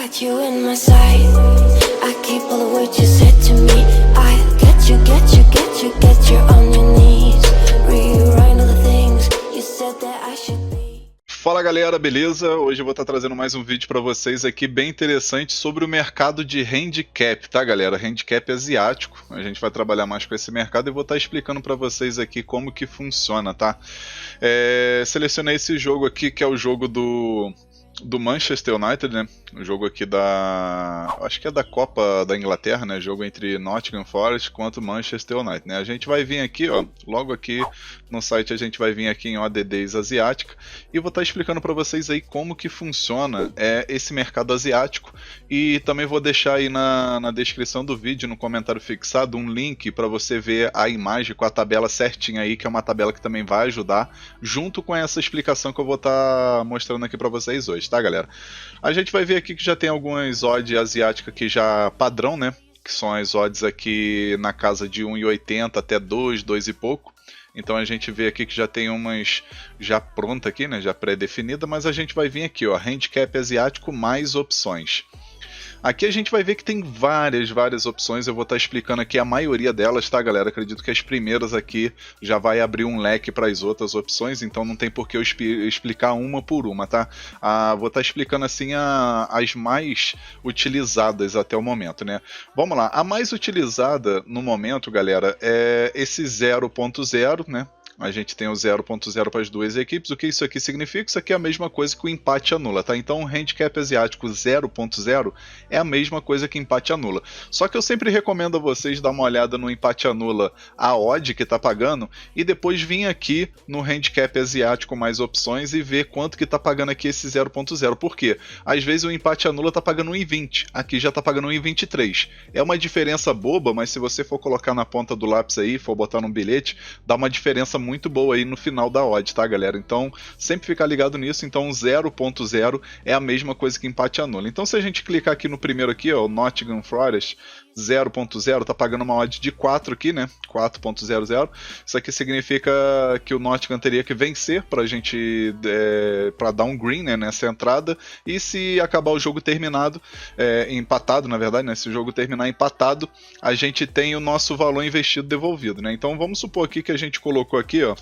got you in my sight. I keep all the words you said to me. I get you on your knees. Rewrite all the things you said that I should be. Fala galera, beleza? Hoje eu vou estar trazendo mais um vídeo para vocês aqui bem interessante sobre o mercado de handicap, tá galera? Handicap asiático, a gente vai trabalhar mais com esse mercado e vou estar explicando para vocês aqui como que funciona, tá? Selecionei esse jogo aqui que é o jogo do Manchester United, né? O jogo aqui acho que é da Copa da Inglaterra, né? Jogo entre Nottingham Forest contra o Manchester United, né? A gente vai vir aqui, ó, logo aqui no site a gente vai vir aqui em ODDs asiática e vou estar explicando para vocês aí como que funciona esse mercado asiático, e também vou deixar aí na descrição do vídeo, no comentário fixado, um link para você ver a imagem com a tabela certinha aí, que é uma tabela que também vai ajudar, junto com essa explicação que eu vou estar mostrando aqui para vocês hoje, tá galera? A gente vai ver aqui que já tem algumas odds asiáticas aqui já padrão, né? Que são as odds aqui na casa de 1,80 até 2 e pouco. Então a gente vê aqui que já tem umas já pronta aqui, né? Já pré-definida, mas a gente vai vir aqui, ó, handicap asiático mais opções. Aqui a gente vai ver que tem várias opções, eu vou estar explicando aqui a maioria delas, tá galera? Acredito que as primeiras aqui já vai abrir um leque para as outras opções, então não tem por que eu explicar uma por uma, tá? Vou estar explicando assim as mais utilizadas até o momento, né? Vamos lá, a mais utilizada no momento, galera, é esse 0.0, né? A gente tem o 0.0 para as duas equipes. O que isso aqui significa? Isso aqui é a mesma coisa que o empate anula, tá? Então o handicap asiático 0.0 é a mesma coisa que empate anula. Só que eu sempre recomendo a vocês dar uma olhada no empate anula, a odd que tá pagando, e depois vir aqui no handicap asiático mais opções e ver quanto que tá pagando aqui esse 0.0. Por quê? Às vezes o empate anula tá pagando 1,20, aqui já tá pagando 1,23. É uma diferença boba, mas se você for colocar na ponta do lápis aí, for botar num bilhete, dá uma diferença muito boa aí no final da odd, tá galera? Então sempre ficar ligado nisso. Então 0.0 é a mesma coisa que empate anula. Então se a gente clicar aqui no primeiro aqui, ó, o Nottingham Forest 0.0, tá pagando uma odd de 4 aqui, né? 4.00. Isso aqui significa que o Nottingham teria que vencer pra gente para dar um green, né, nessa entrada, e se acabar o jogo terminado, empatado na verdade, né? Se o jogo terminar empatado, a gente tem o nosso valor investido devolvido, né? Então vamos supor aqui que a gente colocou aqui, ó,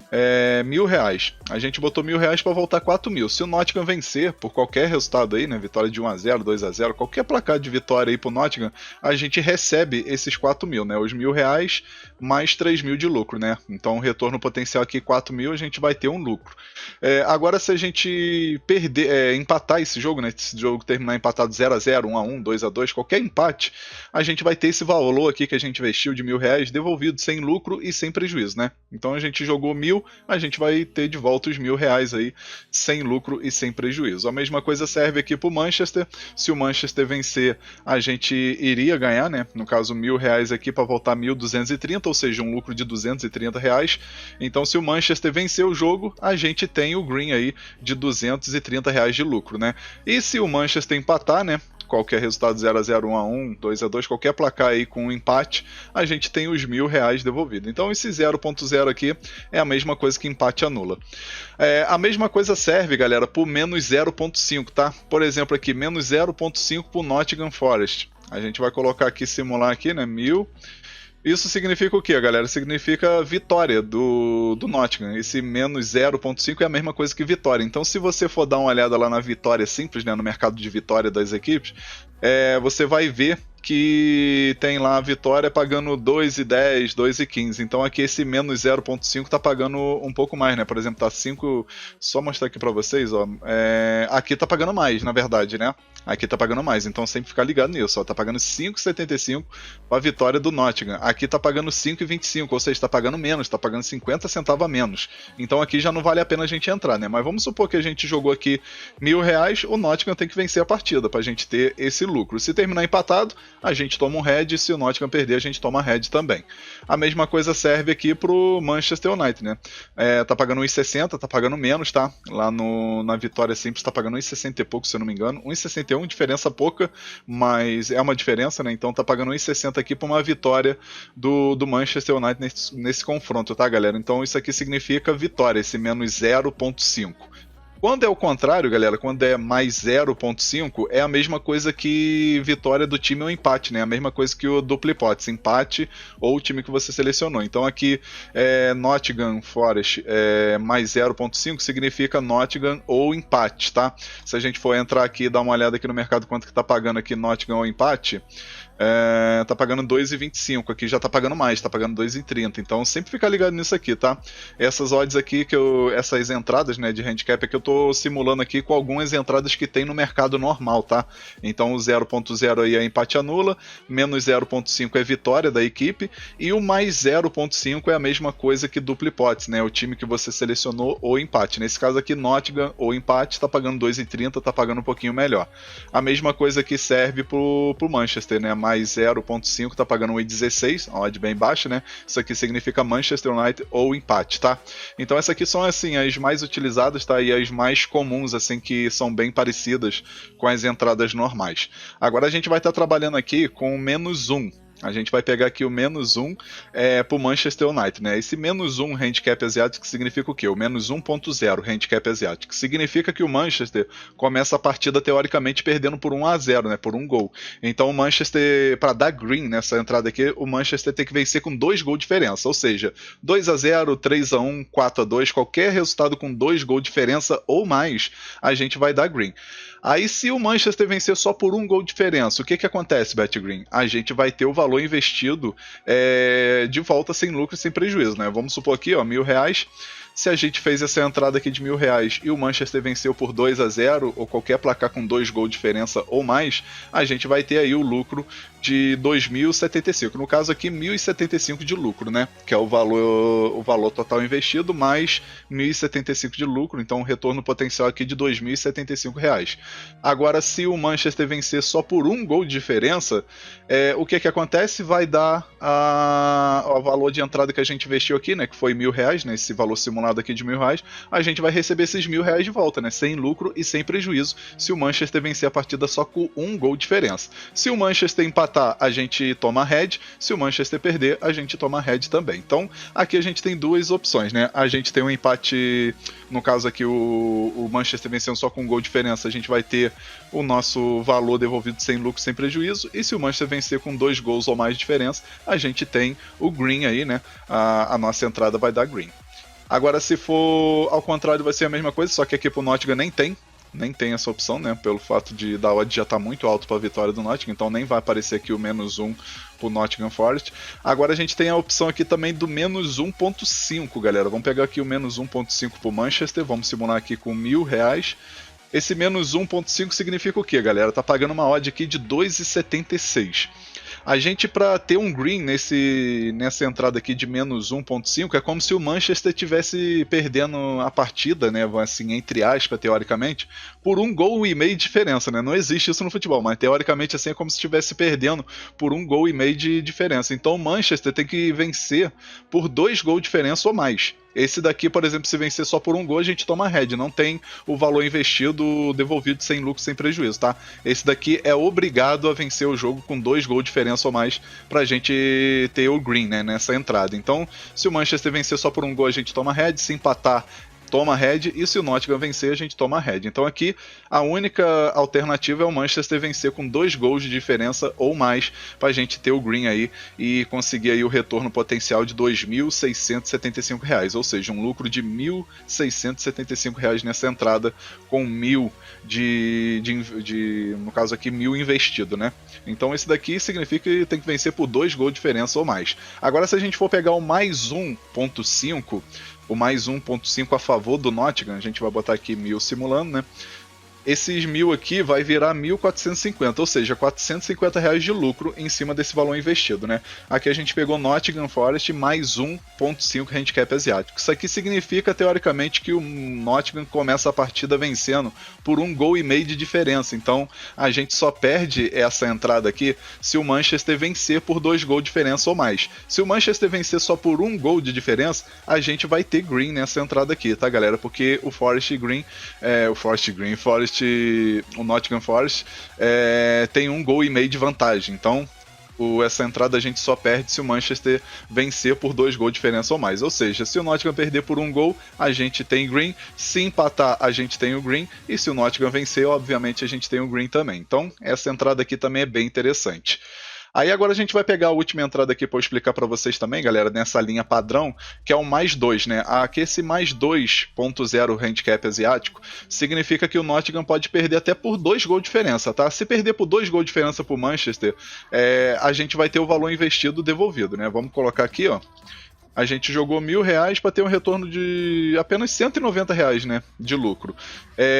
R$1.000. A gente botou R$1.000 para voltar 4.000. Se o Nottingham vencer por qualquer resultado aí, né, vitória de 1-0, 2-0, qualquer placar de vitória aí pro Nottingham, a gente recebe esses 4.000, né, os R$1.000 mais 3.000 de lucro, né? Então o retorno potencial aqui 4.000, a gente vai ter um lucro. Agora se a gente empatar esse jogo, né, esse jogo terminar empatado 0-0, 1-1, 2-2, qualquer empate, a gente vai ter esse valor aqui que a gente investiu de R$1.000 devolvido sem lucro e sem prejuízo, né? Então a gente jogou 1.000, a gente vai ter de volta os R$1.000 aí, sem lucro e sem prejuízo. A mesma coisa serve aqui para o Manchester. Se o Manchester vencer, a gente iria ganhar, né? No caso, R$1.000 aqui para voltar 1.230, ou seja, um lucro de R$230. Então, se o Manchester vencer o jogo, a gente tem o green aí de R$230 de lucro, né? E se o Manchester empatar, né? Qualquer resultado 0-0, 1-1, 2-2, qualquer placar aí com um empate, a gente tem os R$1.000 devolvidos. Então esse 0.0 aqui é a mesma coisa que empate anula. A mesma coisa serve, galera, por menos 0.5, tá? Por exemplo aqui, menos 0.5 para o Nottingham Forest. A gente vai colocar aqui, simular aqui, né, 1.000. Isso significa o que, galera? Significa vitória do Nottingham. Esse menos 0.5 é a mesma coisa que vitória. Então, se você for dar uma olhada lá na vitória simples, né, no mercado de vitória das equipes, você vai ver que tem lá a vitória pagando 2,10, 2,15. Então aqui esse menos 0.5 tá pagando um pouco mais, né? Por exemplo, tá 5, só mostrar aqui para vocês, ó. Aqui tá pagando mais, na verdade, né? Aqui tá pagando mais, então sempre ficar ligado nisso, ó. Tá pagando 5,75 para a vitória do Nottingham. Aqui tá pagando 5,25, ou seja, tá pagando menos, tá pagando 50 centavos a menos. Então aqui já não vale a pena a gente entrar, né? Mas vamos supor que a gente jogou aqui R$1.000, o Nottingham tem que vencer a partida pra gente ter esse lucro. Se terminar empatado, a gente toma um head, se o Nottingham perder, a gente toma head também. A mesma coisa serve aqui pro Manchester United, né? Tá pagando 1,60, tá pagando menos, tá? Lá na vitória simples tá pagando 1,60 e pouco, se eu não me engano. 1,61, diferença pouca, mas é uma diferença, né? Então tá pagando 1,60 aqui pra uma vitória do Manchester United nesse confronto, tá, galera? Então isso aqui significa vitória, esse menos 0.5. Quando é o contrário, galera, quando é mais 0,5, é a mesma coisa que vitória do time ou empate, né? A mesma coisa que o duplo hipótese, empate ou o time que você selecionou. Então aqui, Nottingham Forest mais 0,5 significa Nottingham ou empate, tá? Se a gente for entrar aqui e dar uma olhada aqui no mercado quanto que tá pagando aqui Nottingham ou empate, tá pagando 2,25, aqui já tá pagando mais, tá pagando 2,30, então sempre fica ligado nisso aqui, tá? Essas odds aqui, essas entradas, né, de handicap aqui, eu tô simulando aqui com algumas entradas que tem no mercado normal, tá? Então o 0.0 aí é empate anula, menos 0.5 é vitória da equipe, e o mais 0.5 é a mesma coisa que dupla hipótese, né, o time que você selecionou ou empate. Nesse caso aqui, Nottingham ou empate, tá pagando 2,30, tá pagando um pouquinho melhor. A mesma coisa que serve pro Manchester, né, mais 0.5 tá pagando 1,16, uma odd bem baixa, né? Isso aqui significa Manchester United ou empate, tá? Então essas aqui são assim as mais utilizadas, tá? E as mais comuns, assim, que são bem parecidas com as entradas normais. Agora a gente vai estar trabalhando aqui com menos 1. A gente vai pegar aqui o menos 1 pro Manchester United, né? Esse menos 1 handicap asiático significa o quê? O menos 1.0 handicap asiático. Significa que o Manchester começa a partida teoricamente perdendo por 1-0, né? Por um gol. Então o Manchester, para dar green nessa entrada aqui, o Manchester tem que vencer com 2 gols de diferença. Ou seja, 2-0, 3-1, 4-2, qualquer resultado com 2 gols de diferença ou mais, a gente vai dar green. Aí se o Manchester vencer só por 1 gol de diferença, o que acontece, BetGreen? A gente vai ter o valor investido de volta sem lucro e sem prejuízo, né? Vamos supor aqui, ó, R$1.000. Se a gente fez essa entrada aqui de R$1.000 e o Manchester venceu por 2-0 ou qualquer placar com 2 gols de diferença ou mais, a gente vai ter aí o lucro de 2.075. No caso aqui, 1.075 de lucro, né? Que é o valor total investido mais 1.075 de lucro. Então, um retorno potencial aqui de R$2.075. Agora, se o Manchester vencer só por 1 gol de diferença, o que acontece? Vai dar o valor de entrada que a gente investiu aqui, né? Que foi R$1.000, né? Esse valor simulado aqui de R$1.000, a gente vai receber esses R$1.000 de volta, né? Sem lucro e sem prejuízo, se o Manchester vencer a partida só com 1 gol de diferença. Se o Manchester empatar, a gente toma head. Se o Manchester perder, a gente toma head também. Então, aqui a gente tem duas opções, né? A gente tem um empate, no caso aqui, o Manchester vencendo só com 1 gol de diferença, a gente vai ter o nosso valor devolvido sem lucro, sem prejuízo. E se o Manchester vencer com 2 gols ou mais de diferença, a gente tem o green aí, né? A nossa entrada vai dar green. Agora, se for ao contrário, vai ser a mesma coisa, só que aqui pro Nottingham nem tem essa opção, né? Pelo fato de da odd já estar muito alto para a vitória do Nottingham, então nem vai aparecer aqui o menos 1 pro Nottingham Forest. Agora a gente tem a opção aqui também do menos 1.5, galera. Vamos pegar aqui o menos 1.5 pro Manchester, vamos simular aqui com R$1.000. Esse menos 1.5 significa o que, galera? Tá pagando uma odd aqui de 2,76. A gente, para ter um green nessa entrada aqui de menos 1.5, é como se o Manchester estivesse perdendo a partida, né, assim, entre aspas, teoricamente, por 1 gol e meio de diferença, né? Não existe isso no futebol, mas teoricamente assim é como se estivesse perdendo por 1 gol e meio de diferença. Então o Manchester tem que vencer por 2 gols de diferença ou mais. Esse daqui, por exemplo, se vencer só por 1 gol, a gente toma head. Não tem o valor investido devolvido sem lucro, sem prejuízo, tá? Esse daqui é obrigado a vencer o jogo com 2 gols de diferença ou mais pra gente ter o green, né, nessa entrada. Então, se o Manchester vencer só por 1 gol, a gente toma head. Se empatar, toma head, e se o Nottingham vencer, a gente toma head. Então aqui a única alternativa é o Manchester vencer com 2 gols de diferença ou mais para a gente ter o green aí e conseguir aí o retorno potencial de R$2.675, ou seja, um lucro de R$1.675 nessa entrada com 1.000 no caso aqui 1.000 investido, né? Então esse daqui significa que tem que vencer por 2 gols de diferença ou mais. Agora, se a gente for pegar o mais 1.5, o mais 1.5 a favor do Nottingham, a gente vai botar aqui 1.000 simulando, né? Esses 1.000 aqui vai virar 1.450, ou seja, R$450 de lucro em cima desse valor investido, né? Aqui a gente pegou Nottingham Forest mais 1.5 handicap asiático. Isso aqui significa, teoricamente, que o Nottingham começa a partida vencendo por 1 gol e meio de diferença. Então, a gente só perde essa entrada aqui se o Manchester vencer por 2 gols de diferença ou mais. Se o Manchester vencer só por 1 gol de diferença, a gente vai ter green nessa entrada aqui, tá, galera? Porque o Nottingham Forest tem 1 gol e meio de vantagem. Então, essa entrada a gente só perde se o Manchester vencer por 2 gols de diferença ou mais. Ou seja, se o Nottingham perder por 1 gol, a gente tem green. Se empatar, a gente tem o green. E se o Nottingham vencer, obviamente a gente tem o green também. Então, essa entrada aqui também é bem interessante. Aí agora a gente vai pegar a última entrada aqui para eu explicar para vocês também, galera, nessa linha padrão, que é o mais 2, né? Aqui esse mais 2.0 handicap asiático significa que o Nottingham pode perder até por 2 gols de diferença, tá? Se perder por 2 gols de diferença para o Manchester, a gente vai ter o valor investido devolvido, né? Vamos colocar aqui, ó. A gente jogou R$1.000 para ter um retorno de apenas R$190, né, de lucro.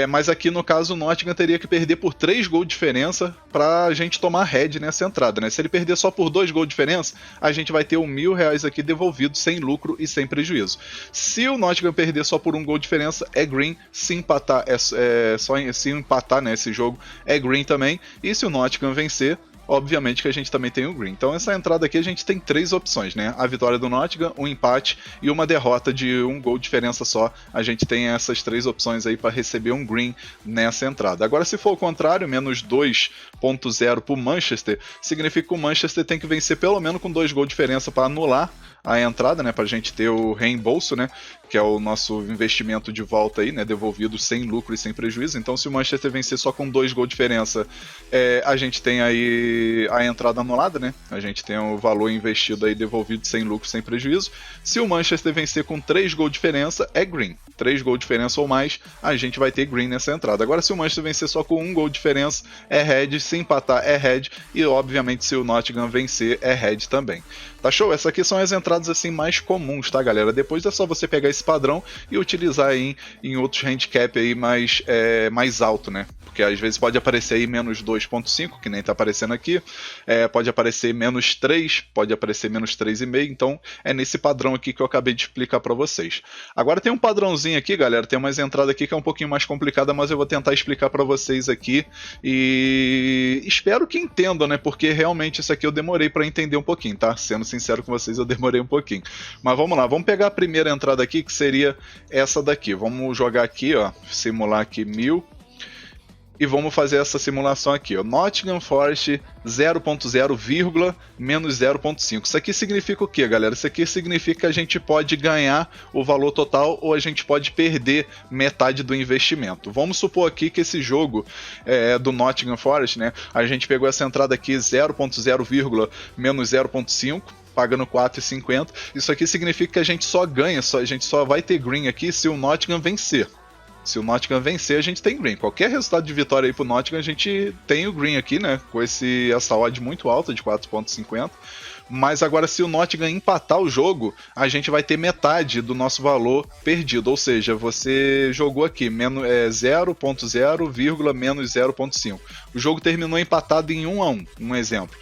Mas aqui no caso o Nottingham teria que perder por 3 gols de diferença para a gente tomar head nessa entrada, né? Se ele perder só por 2 gols de diferença, a gente vai ter R$1.000 aqui devolvido sem lucro e sem prejuízo. Se o Nottingham perder só por 1 gol de diferença, é green. Se empatar, se empatar, né, esse jogo, é green também. E se o Nottingham vencer, obviamente que a gente também tem o green. Então essa entrada aqui a gente tem 3 opções, né? A vitória do Nottingham, um empate e uma derrota de 1 gol de diferença só. A gente tem essas 3 opções aí para receber um green nessa entrada. Agora se for o contrário, menos 2.0 para o Manchester, significa que o Manchester tem que vencer pelo menos com 2 gols de diferença para anular a entrada, né, para a gente ter o reembolso, né, que é o nosso investimento de volta aí, né, devolvido sem lucro e sem prejuízo. Então, se o Manchester vencer só com 2 gols de diferença, a gente tem aí a entrada anulada, né, a gente tem o valor investido aí devolvido sem lucro, sem prejuízo. Se o Manchester vencer com 3 gols de diferença, é green. 3 gols de diferença ou mais, a gente vai ter green nessa entrada. Agora, se o Manchester vencer só com 1 gol de diferença, é red. Se empatar, é red. E, obviamente, se o Nottingham vencer, é red também. Tá show? Essas aqui são as entradas assim mais comuns, tá, galera? Depois é só você pegar esse padrão e utilizar aí em outros handicap aí mais alto, né? Porque às vezes pode aparecer aí menos 2.5, que nem tá aparecendo aqui. Pode aparecer menos 3, pode aparecer menos 3,5. Então é nesse padrão aqui que eu acabei de explicar para vocês. Agora tem um padrãozinho aqui, galera. Tem umas entradas aqui que é um pouquinho mais complicada, mas eu vou tentar explicar para vocês aqui. E espero que entendam, né? Porque realmente isso aqui eu demorei para entender um pouquinho, tá? Sendo sincero com vocês, eu demorei um pouquinho. Mas vamos lá, vamos pegar a primeira entrada aqui, que seria essa daqui. Vamos jogar aqui, ó, simular aqui 1000. E vamos fazer essa simulação aqui, ó. Nottingham Forest 0.0, menos 0.5. Isso aqui significa o que, galera? Isso aqui significa que a gente pode ganhar o valor total ou a gente pode perder metade do investimento. Vamos supor aqui que esse jogo do Nottingham Forest, né? A gente pegou essa entrada aqui 0.0, menos 0.5. Pagando 4,50. Isso aqui significa que a gente só ganha, a gente só vai ter green aqui se o Nottingham vencer. Se o Nottingham vencer, a gente tem green. Qualquer resultado de vitória aí pro Nottingham, a gente tem o green aqui, né? Com essa odd muito alta de 4,50. Mas agora, se o Nottingham empatar o jogo, a gente vai ter metade do nosso valor perdido. Ou seja, você jogou aqui 0.0, menos 0.5. O jogo terminou empatado em 1-1, um exemplo.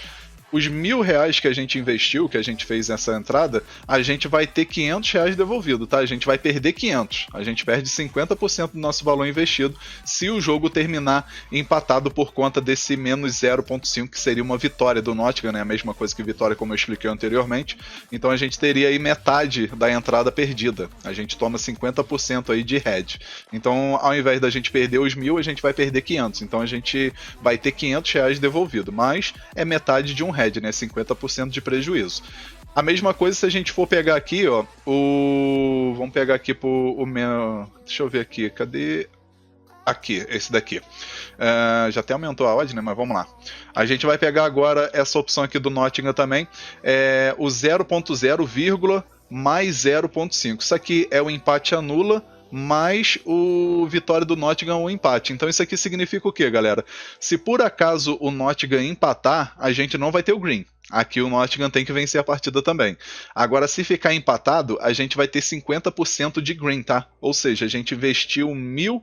Os R$1.000 que a gente investiu, que a gente fez nessa entrada, a gente vai ter R$500 devolvido, tá? A gente vai perder 500. A gente perde 50% do nosso valor investido se o jogo terminar empatado por conta desse menos 0.5, que seria uma vitória do Nottingham, né? A mesma coisa que vitória, como eu expliquei anteriormente. Então a gente teria aí metade da entrada perdida. A gente toma 50% aí de head. Então, ao invés da gente perder os 1.000, a gente vai perder 500. Então a gente vai ter R$500 devolvido, mas é metade de um head, né? 50% de prejuízo. A mesma coisa se a gente for pegar aqui, ó, vamos pegar aqui deixa eu ver aqui, cadê? Aqui, esse daqui. Já até aumentou a odd, né? Mas vamos lá. A gente vai pegar agora essa opção aqui do Nottingham também, o 0.0, mais 0.5. Isso aqui é o empate anula, mais o vitória do Nottingham ou empate. Então isso aqui significa o que, galera? Se por acaso o Nottingham empatar, a gente não vai ter o green. Aqui o Nottingham tem que vencer a partida também. Agora, se ficar empatado, a gente vai ter 50% de green, tá? Ou seja, a gente investiu 1.000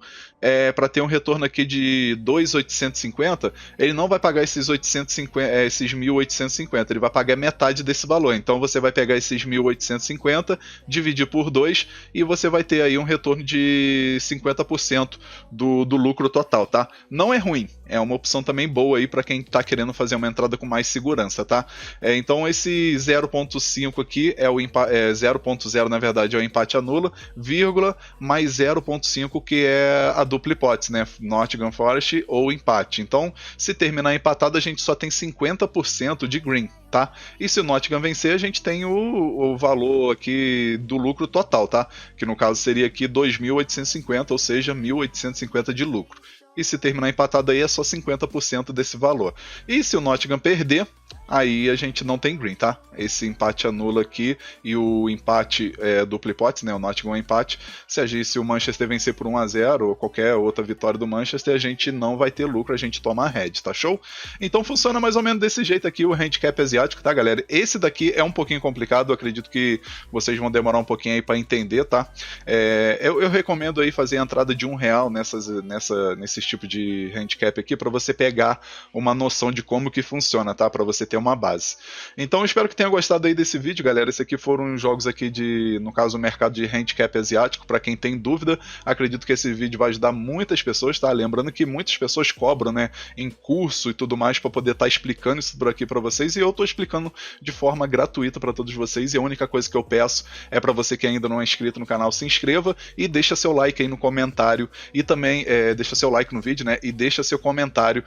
para ter um retorno aqui de 2.850. Ele não vai pagar esses 1.850, ele vai pagar metade desse valor. Então você vai pegar esses 1.850, dividir por 2 e você vai ter aí um retorno de 50% do lucro total, tá? Não é ruim, é uma opção também boa aí para quem está querendo fazer uma entrada com mais segurança, tá? Então esse 0.5 aqui é o 0.0, na verdade, é o empate anula, vírgula, mais 0.5 que é a dupla hipótese, né? Nottingham Forest ou empate. Então, se terminar empatado, a gente só tem 50% de green, tá? E se o Nottingham vencer, a gente tem o valor aqui do lucro total, tá? Que no caso seria aqui 2.850, ou seja, 1.850 de lucro. E se terminar empatado aí é só 50% desse valor. E se o Nottingham perder, aí a gente não tem green, tá? Esse empate anula aqui e o empate dupla hipótese, né? O Nottingham é empate. Se o Manchester vencer por 1-0 ou qualquer outra vitória do Manchester, a gente não vai ter lucro, a gente toma a head, tá show? Então funciona mais ou menos desse jeito aqui o handicap asiático, tá, galera? Esse daqui é um pouquinho complicado, eu acredito que vocês vão demorar um pouquinho aí pra entender, tá? Eu recomendo aí fazer a entrada de R$1 nesse tipo de handicap aqui para você pegar uma noção de como que funciona, tá? Para você ter uma base. Então eu espero que tenha gostado aí desse vídeo, galera. Esse aqui foram os jogos aqui no caso, o mercado de handicap asiático. Para quem tem dúvida, acredito que esse vídeo vai ajudar muitas pessoas, tá? Lembrando que muitas pessoas cobram, né, em curso e tudo mais para poder estar explicando isso por aqui para vocês, e eu tô explicando de forma gratuita para todos vocês, e a única coisa que eu peço é para você que ainda não é inscrito no canal, se inscreva e deixa seu like aí no comentário, e também deixa seu like no vídeo, né, e deixa seu comentário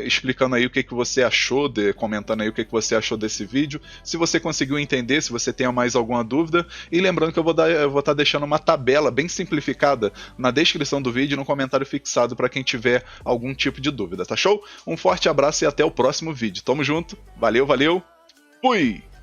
explicando aí o que você achou, comentando aí o que você achou desse vídeo, se você conseguiu entender, se você tem mais alguma dúvida, e lembrando que eu vou estar deixando uma tabela bem simplificada na descrição do vídeo e no comentário fixado para quem tiver algum tipo de dúvida, tá show? Um forte abraço e até o próximo vídeo. Tamo junto, valeu, fui!